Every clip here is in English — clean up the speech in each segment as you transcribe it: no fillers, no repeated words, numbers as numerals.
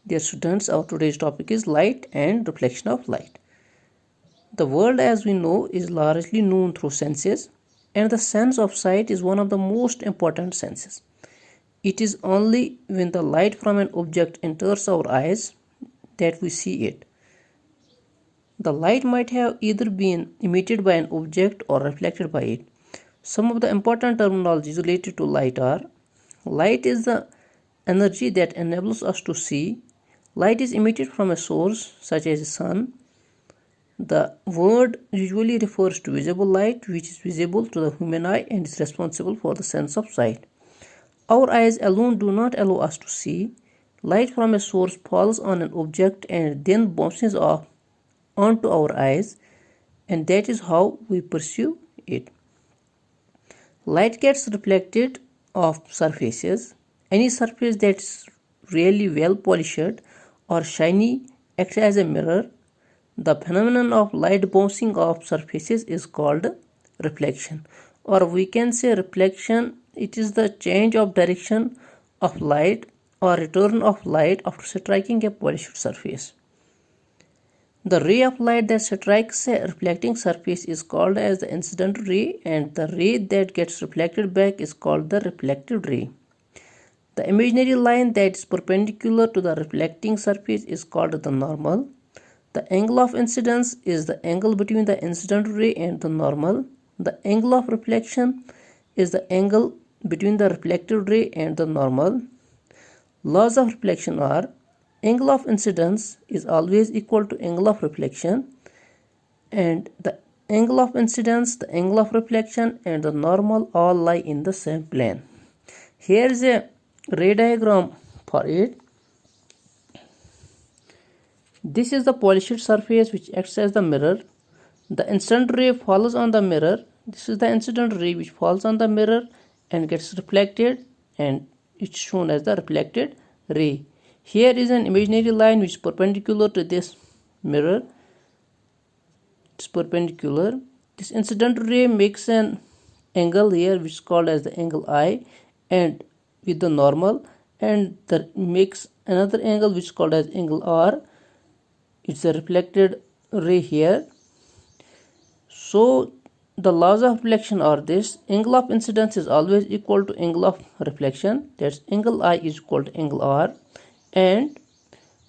Dear students, our today's topic is light and reflection of light. The world as we know is largely known through senses, and the sense of sight is one of the most important senses. It is only when the light from an object enters our eyes that we see it. The light might have either been emitted by an object or reflected by it. Some of the important terminologies related to light are: light is the energy that enables us to see. Light is emitted from a source such as the sun. The word usually refers to visible light, which is visible to the human eye and is responsible for the sense of sight. Our eyes alone do not allow us to see. Light from a source falls on an object and then bounces off onto our eyes, and that is how we perceive it. Light gets reflected off surfaces. Any surface that's really well polished or shiny acts as a mirror. The phenomenon of light bouncing off surfaces is called reflection, or we can say reflection. It is the change of direction of light or return of light after striking a polished surface. The ray of light that strikes a reflecting surface is called as the incident ray, and the ray that gets reflected back is called the reflected ray. The imaginary line that is perpendicular to the reflecting surface is called the normal. The angle of incidence is the angle between the incident ray and the normal. The angle of reflection is the angle between the reflected ray and the normal. Laws of reflection are: angle of incidence is always equal to angle of reflection, and the angle of incidence, the angle of reflection, and the normal all lie in the same plane. Here is a ray diagram for it. This is the polished surface which acts as the mirror. The incident ray falls on the mirror. This is the incident ray which falls on the mirror and gets reflected, and it's shown as the reflected ray. Here is an imaginary line which is perpendicular to this mirror. It's perpendicular. This incident ray makes an angle here which is called as the angle I, and with the normal, and that makes another angle which is called as angle R. It's a reflected ray here. So the laws of reflection are this: angle of incidence is always equal to angle of reflection, that's angle I is equal to angle R, and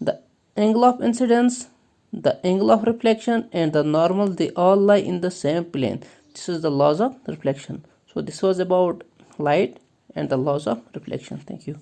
the angle of incidence, the angle of reflection, and the normal, they all lie in the same plane. This is the laws of reflection. So this was about light and the laws of reflection. Thank you.